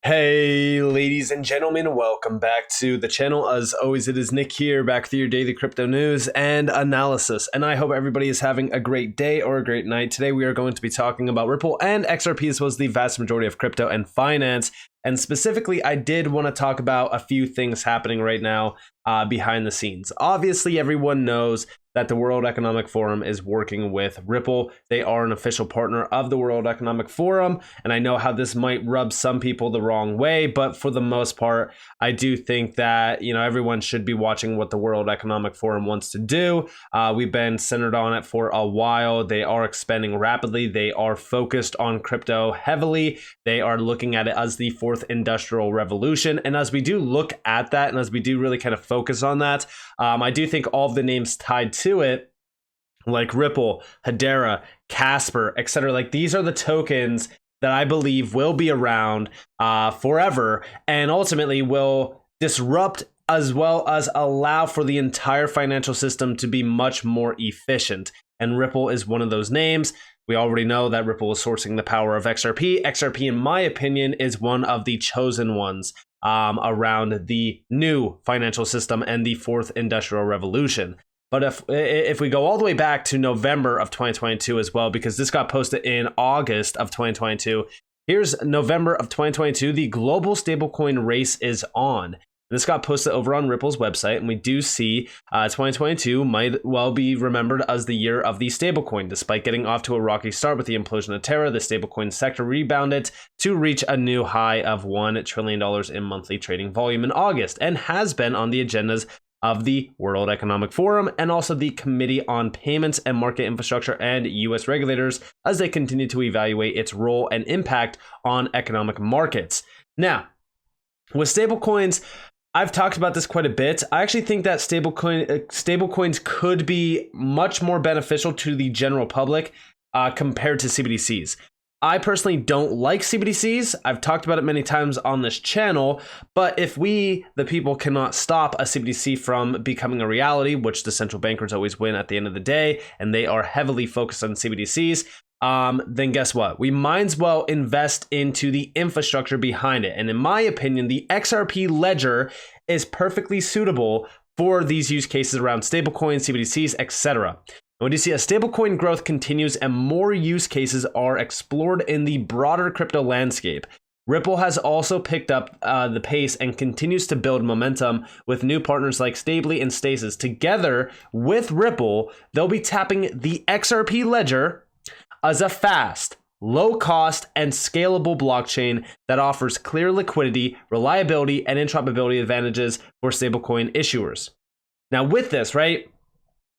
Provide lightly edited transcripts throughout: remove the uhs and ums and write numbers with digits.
Hey, ladies and gentlemen, welcome back to the channel. As always, it is Nick here, back with your daily crypto news and analysis. And I hope everybody is having a great day or a great night. Today, we are going to be talking about Ripple and XRP, as well as the vast majority of crypto and finance. And specifically, I did want to talk about a few things happening right now behind the scenes. Obviously, everyone knows that the World Economic Forum is working with Ripple. They are an official partner of the World Economic Forum, and I know how this might rub some people the wrong way, but for the most part, I do think that, everyone should be watching what the World Economic Forum wants to do. We've been centered on it for a while. They are expanding rapidly. They are focused on crypto heavily. They are looking at it as the fourth industrial revolution. And as we do look at that, and as we do really kind of focus on that, I do think all of the names tied to it, like Ripple, Hedera, Casper, etc., like these are the tokens that I believe will be around forever and ultimately will disrupt as well as allow for the entire financial system to be much more efficient. And Ripple is one of those names. We already know that Ripple is sourcing the power of XRP. XRP, in my opinion, is one of the chosen ones around the new financial system and the fourth industrial revolution. But if we go all the way back to November of 2022 as well, because this got posted in August of 2022, here's November of 2022, the global stablecoin race is on. This got posted over on Ripple's website, and we do see 2022 might well be remembered as the year of the stablecoin. Despite getting off to a rocky start with the implosion of Terra, the stablecoin sector rebounded to reach a new high of $1 trillion in monthly trading volume in August, and has been on the agendas of the World Economic Forum and also the Committee on Payments and Market Infrastructure and US regulators as they continue to evaluate its role and impact on economic markets. Now, with stablecoins, I've talked about this quite a bit. I actually think that stablecoins could be much more beneficial to the general public compared to CBDCs. I personally don't like CBDCs. I've talked about it many times on this channel, but if we, the people, cannot stop a CBDC from becoming a reality, which the central bankers always win at the end of the day, and they are heavily focused on CBDCs, then guess what? We might as well invest into the infrastructure behind it. And in my opinion, the XRP ledger is perfectly suitable for these use cases around stablecoins, CBDCs, etc. When you see as stablecoin growth continues and more use cases are explored in the broader crypto landscape, Ripple has also picked up the pace and continues to build momentum with new partners like Stably and Stasis. Together with Ripple, they'll be tapping the XRP ledger as a fast, low-cost, and scalable blockchain that offers clear liquidity, reliability, and interoperability advantages for stablecoin issuers. Now with this, right,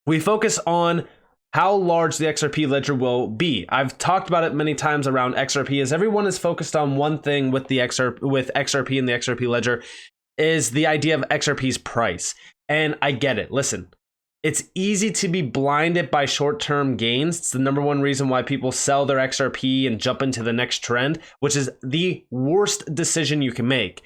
we focus on how large the XRP ledger will be. I've talked about it many times around XRP, as everyone is focused on one thing with the XRP and the XRP ledger is the idea of XRP's price. And I get it. Listen, it's easy to be blinded by short-term gains. It's the number one reason why people sell their XRP and jump into the next trend, which is the worst decision you can make.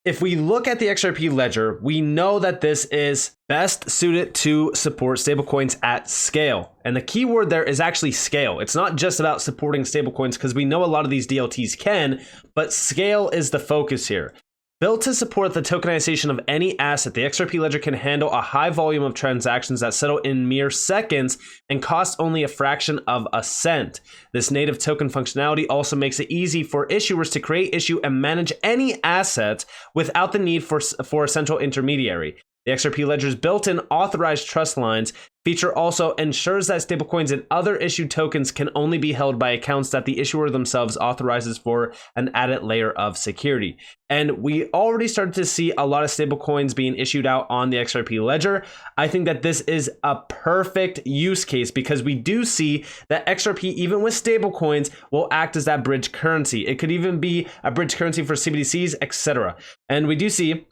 If we look at the XRP ledger, we know that this is best suited to support stablecoins at scale. And the key word there is actually scale. It's not just about supporting stablecoins, because we know a lot of these DLTs can, but scale is the focus here. Built to support the tokenization of any asset, the XRP ledger can handle a high volume of transactions that settle in mere seconds and cost only a fraction of a cent. This native token functionality also makes it easy for issuers to create, issue, and manage any asset without the need for a central intermediary. The XRP ledger's built-in authorized trust lines feature also ensures that stablecoins and other issued tokens can only be held by accounts that the issuer themselves authorizes for an added layer of security. And we already started to see a lot of stablecoins being issued out on the XRP ledger. I think that this is a perfect use case because we do see that XRP, even with stablecoins, will act as that bridge currency. It could even be a bridge currency for CBDCs, etc. And we do see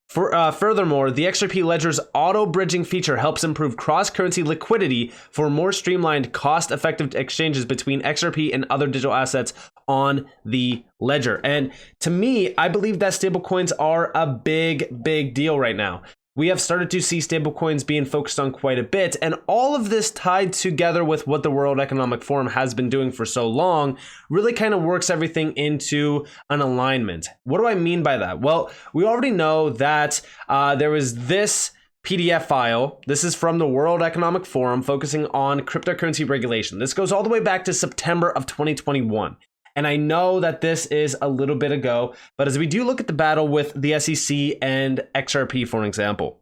furthermore, the XRP ledger's auto-bridging feature helps improve cross-currency liquidity for more streamlined, cost-effective exchanges between XRP and other digital assets on the ledger. And to me, I believe that stablecoins are a big deal right now. We have started to see stablecoins being focused on quite a bit, and all of this tied together with what the World Economic Forum has been doing for so long really kind of works everything into an alignment. What do I mean by that? Well, we already know that there was this PDF file. This is from the World Economic Forum focusing on cryptocurrency regulation. This goes all the way back to September of 2021. And I know that this is a little bit ago, but as we do look at the battle with the SEC and XRP, for example,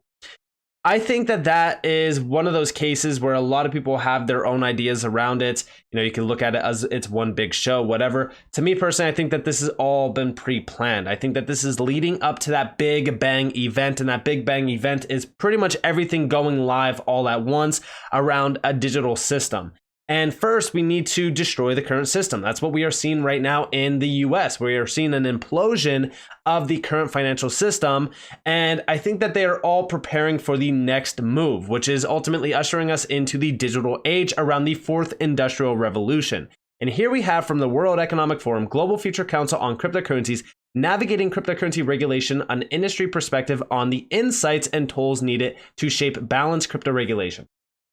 I think that that is one of those cases where a lot of people have their own ideas around it. You know, you can look at it as it's one big show, whatever. To me personally, I think that this has all been pre-planned. I think that this is leading up to that big bang event, and that big bang event is pretty much everything going live all at once around a digital system. And first, we need to destroy the current system. That's what we are seeing right now in the US. We are seeing an implosion of the current financial system. And I think that they are all preparing for the next move, which is ultimately ushering us into the digital age around the fourth industrial revolution. And here we have from the World Economic Forum, Global Future Council on Cryptocurrencies, navigating cryptocurrency regulation, an industry perspective on the insights and tools needed to shape balanced crypto regulation.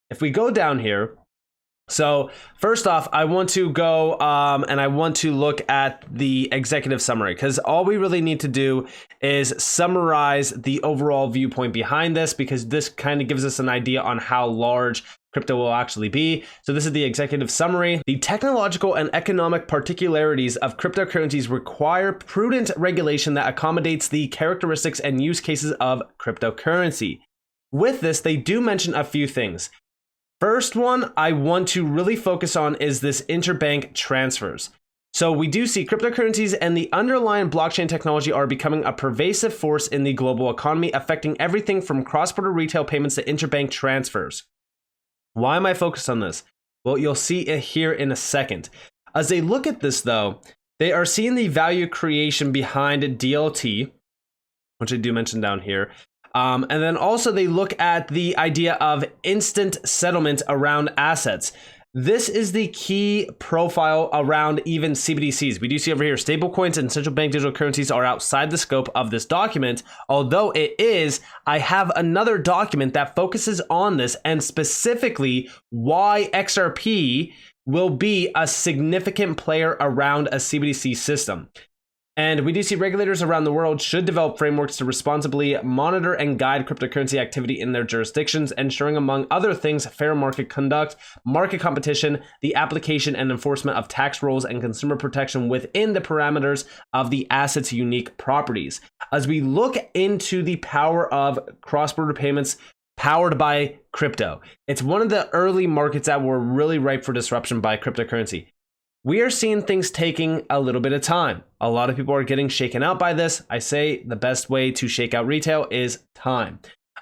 If we go down here, so first off, I want to go and I want to look at the executive summary, because all we really need to do is summarize the overall viewpoint behind this, because this kind of gives us an idea on how large crypto will actually be. So this is the executive summary. The technological and economic particularities of cryptocurrencies require prudent regulation that accommodates the characteristics and use cases of cryptocurrency. With this, they do mention a few things. First one I want to really focus on is this interbank transfers. So we do see cryptocurrencies and the underlying blockchain technology are becoming a pervasive force in the global economy, affecting everything from cross-border retail payments to interbank transfers. Why am I focused on this? Well, you'll see it here in a second. As they look at this though, they are seeing the value creation behind DLT, which I do mention down here. And then also they look at the idea of instant settlement around assets. This is the key profile around even CBDCs. We do see over here, stablecoins and central bank digital currencies are outside the scope of this document. Although it is, I have another document that focuses on this and specifically why XRP will be a significant player around a CBDC system. And we do see regulators around the world should develop frameworks to responsibly monitor and guide cryptocurrency activity in their jurisdictions, ensuring, among other things, fair market conduct, market competition, the application and enforcement of tax rules, and consumer protection within the parameters of the asset's unique properties. As we look into the power of cross-border payments powered by crypto, it's one of the early markets that were really ripe for disruption by cryptocurrency. We are seeing things taking a little bit of time. A lot of people are getting shaken out by this. I say the best way to shake out retail is time.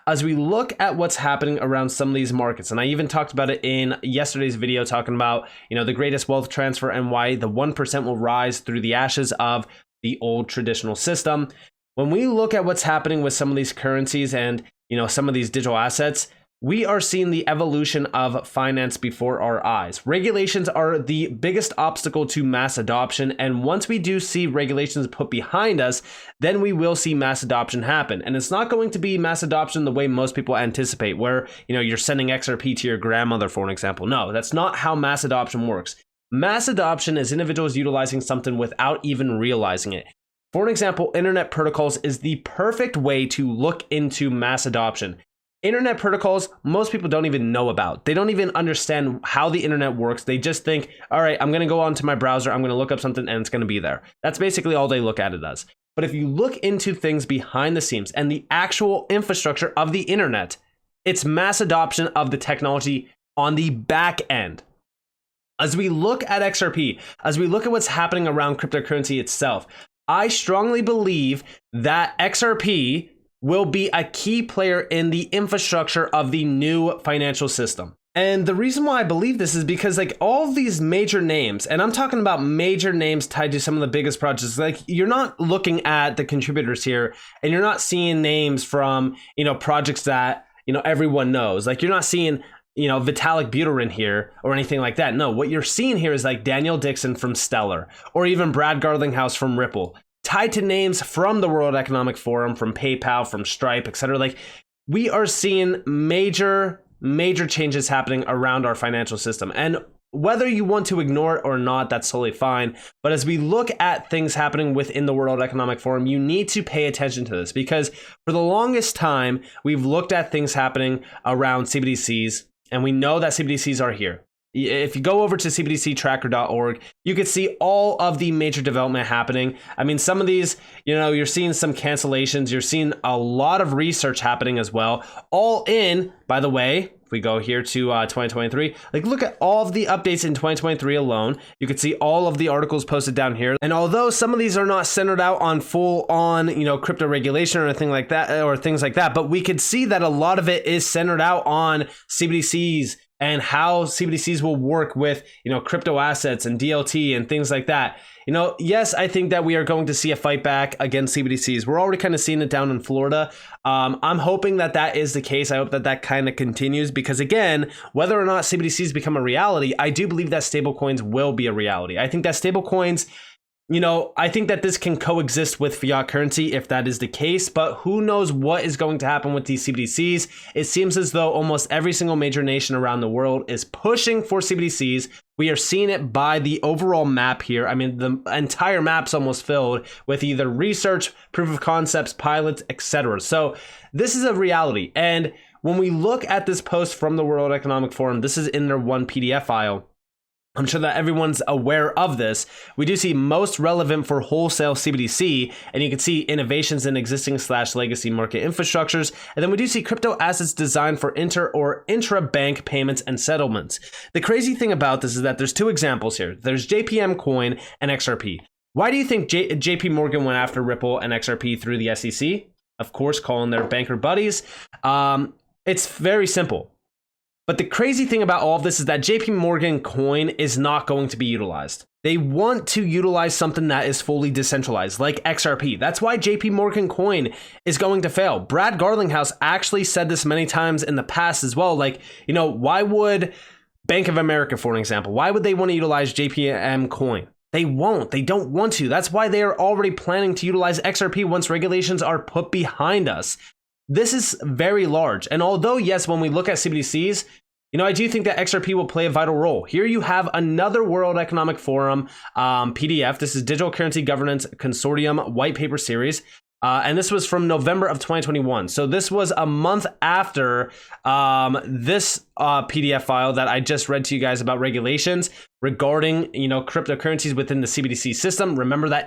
As we look at what's happening around some of these markets, and I even talked about it in yesterday's video talking about, the greatest wealth transfer and why the 1% will rise through the ashes of the old traditional system. When we look at what's happening with some of these currencies and, some of these digital assets, we are seeing the evolution of finance before our eyes. Regulations are the biggest obstacle to mass adoption, and once we do see regulations put behind us, then we will see mass adoption happen. And it's not going to be mass adoption the way most people anticipate, where you're sending XRP to your grandmother, for an example. No, that's not how mass adoption works. Mass adoption is individuals utilizing something without even realizing it. For an example, internet protocols is the perfect way to look into mass adoption. Internet protocols, most people don't even know about. They don't even understand how the internet works. They just think, all right, I'm going to go onto my browser, I'm going to look up something, and it's going to be there. That's basically all they look at it as. But if you look into things behind the scenes and the actual infrastructure of the internet, it's mass adoption of the technology on the back end. As we look at XRP, as we look at what's happening around cryptocurrency itself, I strongly believe that XRP will be a key player in the infrastructure of the new financial system. And the reason why I believe this is because all of these major names, and I'm talking about major names tied to some of the biggest projects, you're not looking at the contributors here and you're not seeing names from, projects that, everyone knows. You're not seeing, Vitalik Buterin here or anything like that. No, what you're seeing here is Daniel Dixon from Stellar or even Brad Garlinghouse from Ripple, tied to names from the World Economic Forum, from PayPal, from Stripe, etc. we are seeing major changes happening around our financial system. And whether you want to ignore it or not, that's totally fine. But as we look at things happening within the World Economic Forum, you need to pay attention to this, because for the longest time, we've looked at things happening around CBDCs, and we know that CBDCs are here. If you go over to cbdctracker.org, you can see all of the major development happening. I mean, some of these, you're seeing some cancellations. You're seeing a lot of research happening as well. All in, by the way, if we go here to 2023, like look at all of the updates in 2023 alone. You can see all of the articles posted down here. And although some of these are not centered out on full on, crypto regulation or anything like that, or things like that, but we could see that a lot of it is centered out on CBDCs and how CBDCs will work with, crypto assets and DLT and things like that. Yes, I think that we are going to see a fight back against CBDCs. We're already kind of seeing it down in Florida. I'm hoping that that is the case. I hope that that kind of continues, because again, whether or not CBDCs become a reality, I do believe that stablecoins will be a reality. I think that stablecoins, I think that this can coexist with fiat currency if that is the case, but who knows what is going to happen with these CBDCs. It seems as though almost every single major nation around the world is pushing for CBDCs. We are seeing it by the overall map here. I mean, the entire map's almost filled with either research, proof of concepts, pilots, etc. So this is a reality. And when we look at this post from the World Economic Forum, this is in their one PDF file. I'm sure that everyone's aware of this. We do see most relevant for wholesale CBDC, and you can see innovations in existing / legacy market infrastructures. And then we do see crypto assets designed for inter or intra-bank payments and settlements. The crazy thing about this is that there's two examples here. There's JPM Coin and XRP. Why do you think JP Morgan went after Ripple and XRP through the SEC? Of course, calling their banker buddies. It's very simple. But the crazy thing about all of this is that JP Morgan coin is not going to be utilized. They want to utilize something that is fully decentralized, like XRP. That's why JP Morgan coin is going to fail. Brad Garlinghouse actually said this many times in the past as well. Like, why would Bank of America, for an example, why would they want to utilize JPM coin? They won't. They don't want to. That's why they are already planning to utilize XRP once regulations are put behind us. This is very large. And although, yes, when we look at CBDCs, I do think that XRP will play a vital role. Here you have another World Economic Forum PDF. This is Digital Currency Governance Consortium White Paper Series. And this was from November of 2021. So this was a month after this PDF file that I just read to you guys about regulations regarding, cryptocurrencies within the CBDC system. Remember that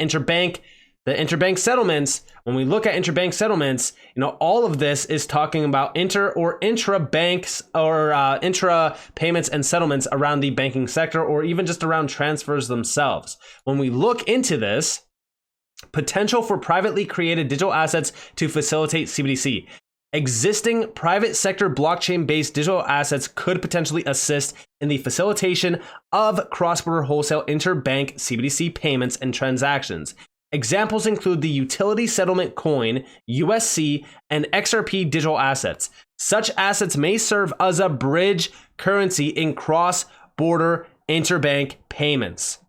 the interbank settlements. When we look at interbank settlements, all of this is talking about inter or intra banks or intra payments and settlements around the banking sector, or even just around transfers themselves. When we look into this, potential for privately created digital assets to facilitate CBDC. Existing private sector blockchain-based digital assets could potentially assist in the facilitation of cross-border wholesale interbank CBDC payments and transactions. Examples include the utility settlement coin, USC, and XRP digital assets. Such assets may serve as a bridge currency in cross-border interbank payments.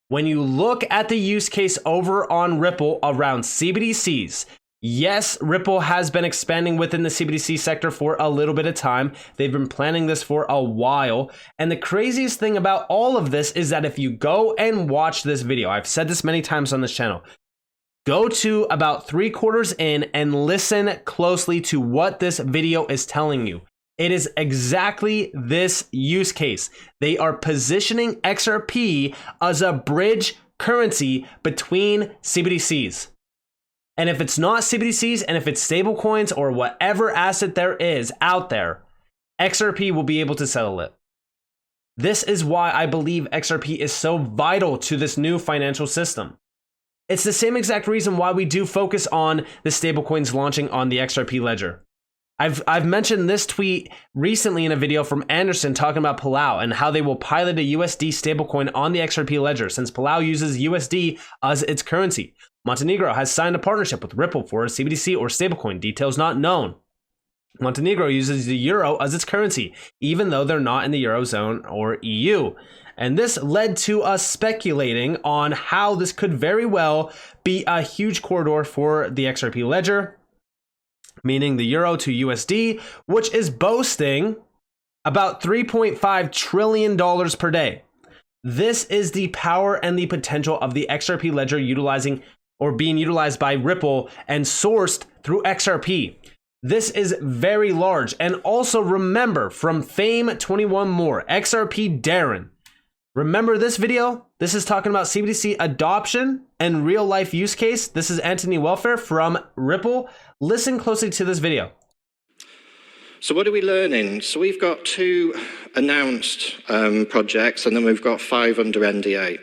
When you look at the use case over on Ripple around CBDCs, yes, Ripple has been expanding within the CBDC sector for a little bit of time. They've been planning this for a while. And the craziest thing about all of this is that if you go and watch this video, I've said this many times on this channel, go to about 3/4 in and listen closely to what this video is telling you. It is exactly this use case. They are positioning XRP as a bridge currency between CBDCs. And if it's not CBDCs, and if it's stablecoins or whatever asset there is out there, XRP will be able to settle it. This is why I believe XRP is so vital to this new financial system. It's the same exact reason why we do focus on the stablecoins launching on the XRP ledger. I've mentioned this tweet recently in a video from Anderson talking about Palau and how they will pilot a USD stablecoin on the XRP ledger, since Palau uses USD as its currency. Montenegro has signed a partnership with Ripple for a CBDC or stablecoin, details not known. Montenegro uses the euro as its currency, even though they're not in the Eurozone or EU. And this led to us speculating on how this could very well be a huge corridor for the XRP ledger. meaning the euro to USD, which is boasting about $3.5 trillion per day. This is the power and the potential of the XRP ledger utilizing or being utilized by Ripple and sourced through XRP. This is very large. And also remember from Fame 21 More, XRP Darren. Remember this video? This is talking about CBDC adoption and real life use case. This is Anthony Welfare from Ripple. Listen closely to this video. So what are we learning? So we've got 2 announced projects, and then we've got 5 under NDA.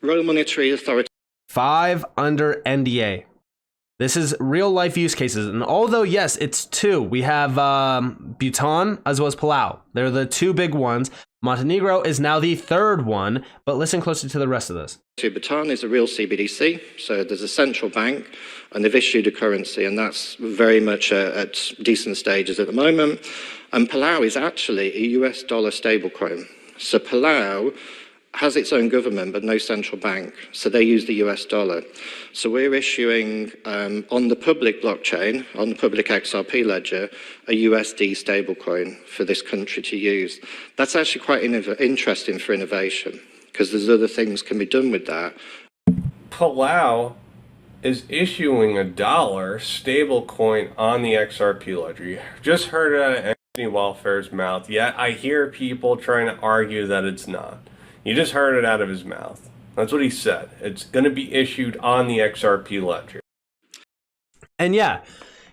Royal Monetary Authority. 5 under NDA. This is real life use cases. And although, yes, it's 2. We have Bhutan as well as Palau. They're the 2 big ones. Montenegro is now the 3rd one, but listen closely to the rest of this. Bhutan is a real CBDC, so there's a central bank, and they've issued a currency, and that's very much at decent stages at the moment. And Palau is actually a US dollar stablecoin. So Palau has its own government, but no central bank. So they use the US dollar. So we're issuing on the public blockchain, on the public XRP ledger, a USD stablecoin for this country to use. That's actually quite interesting for innovation, because there's other things can be done with that. Palau is issuing a dollar stablecoin on the XRP ledger. You just heard it out of Anthony Welfare's mouth, yet I hear people trying to argue that it's not. You just heard it out of his mouth. That's what he said. It's going to be issued on the XRP ledger. And yeah,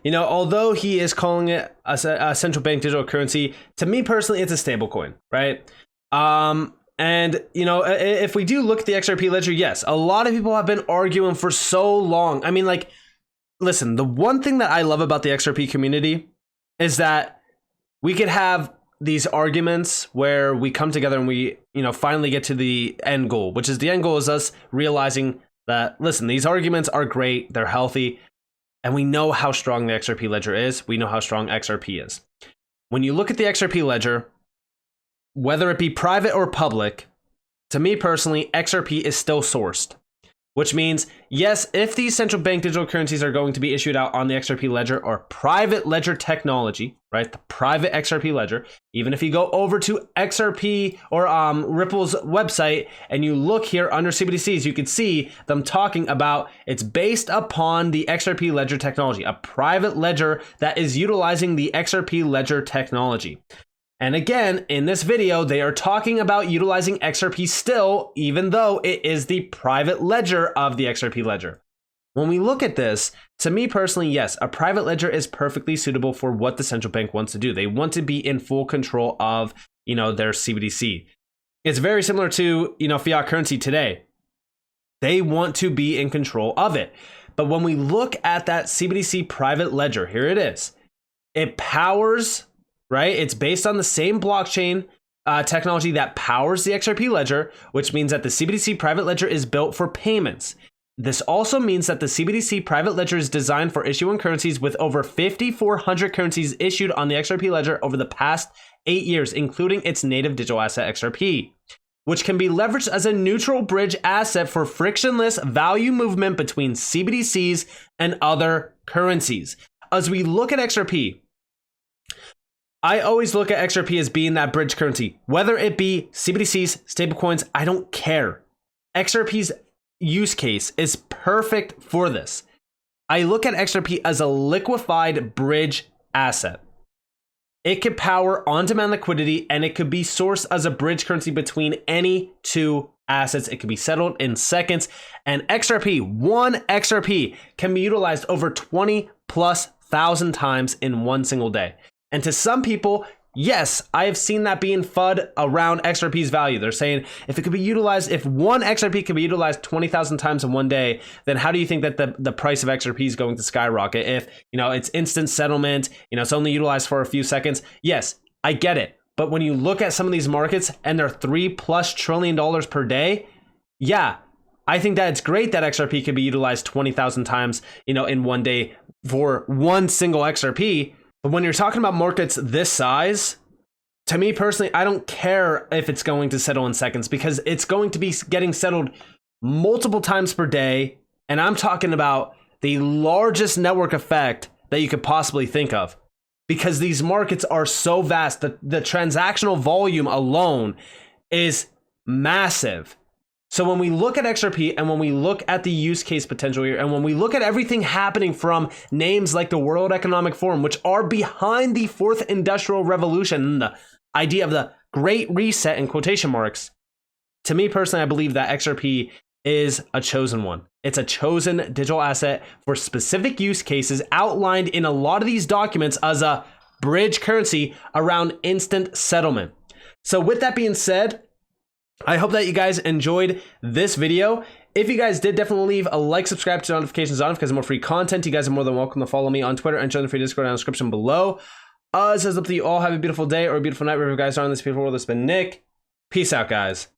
you know, although he is calling it a central bank digital currency, to me personally, it's a stablecoin, right? And, you know, if we do look at the XRP ledger, yes, a lot of people have been arguing for so long. I mean, like, listen, the one thing that I love about the XRP community is that we could have these arguments where we come together and we, you know, finally get to the end goal, which is the end goal is us realizing that, listen, these arguments are great, they're healthy, and we know how strong the XRP ledger is. We know how strong XRP is. When you look at the XRP ledger, whether it be private or public, to me personally, XRP is still sourced. Which means, yes, if these central bank digital currencies are going to be issued out on the XRP ledger or private ledger technology, right? The private XRP ledger, even if you go over to XRP or Ripple's website and you look here under CBDCs, you can see them talking about it's based upon the XRP ledger technology, a private ledger that is utilizing the XRP ledger technology. And again, in this video, they are talking about utilizing XRP still, even though it is the private ledger of the XRP ledger. When we look at this, to me personally, yes, a private ledger is perfectly suitable for what the central bank wants to do. They want to be in full control of, you know, their CBDC. It's very similar to, you know, fiat currency today. They want to be in control of it. But when we look at that CBDC private ledger, here it is. It powers, right? It's based on the same blockchain technology that powers the XRP ledger, which means that the CBDC private ledger is built for payments. This also means that the CBDC private ledger is designed for issuing currencies with over 5,400 currencies issued on the XRP ledger over the past 8 years, including its native digital asset XRP, which can be leveraged as a neutral bridge asset for frictionless value movement between CBDCs and other currencies. As we look at XRP, I always look at XRP as being that bridge currency, whether it be CBDCs, stablecoins, I don't care. XRP's use case is perfect for this. I look at XRP as a liquefied bridge asset. It could power on-demand liquidity, and it could be sourced as a bridge currency between any 2 assets. It can be settled in seconds, and XRP, one XRP, can be utilized over 20,000+ times in one single day. And to some people, yes, I have seen that being FUD around XRP's value. They're saying if it could be utilized, if one XRP can be utilized 20,000 times in one day, then how do you think that the price of XRP is going to skyrocket? If, you know, it's instant settlement, you know, it's only utilized for a few seconds. Yes, I get it. But when you look at some of these markets and they're $3+ trillion per day, yeah, I think that it's great that XRP can be utilized 20,000 times, you know, in one day for one single XRP. But when you're talking about markets this size, to me personally, I don't care if it's going to settle in seconds, because it's going to be getting settled multiple times per day. And I'm talking about the largest network effect that you could possibly think of, because these markets are so vast. The transactional volume alone is massive. So when we look at XRP and when we look at the use case potential here, and when we look at everything happening from names like the World Economic Forum, which are behind the fourth industrial revolution and the idea of the Great Reset in quotation marks, to me personally, I believe that XRP is a chosen one. It's a chosen digital asset for specific use cases outlined in a lot of these documents as a bridge currency around instant settlement. So with that being said, I hope that you guys enjoyed this video. If you guys did, definitely leave a like, subscribe, to notifications on because more free content. You guys are more than welcome to follow me on Twitter and join the free Discord in the description below. It says up to you all. Have a beautiful day or a beautiful night wherever you guys are in this beautiful world. It's been Nick. Peace out, guys.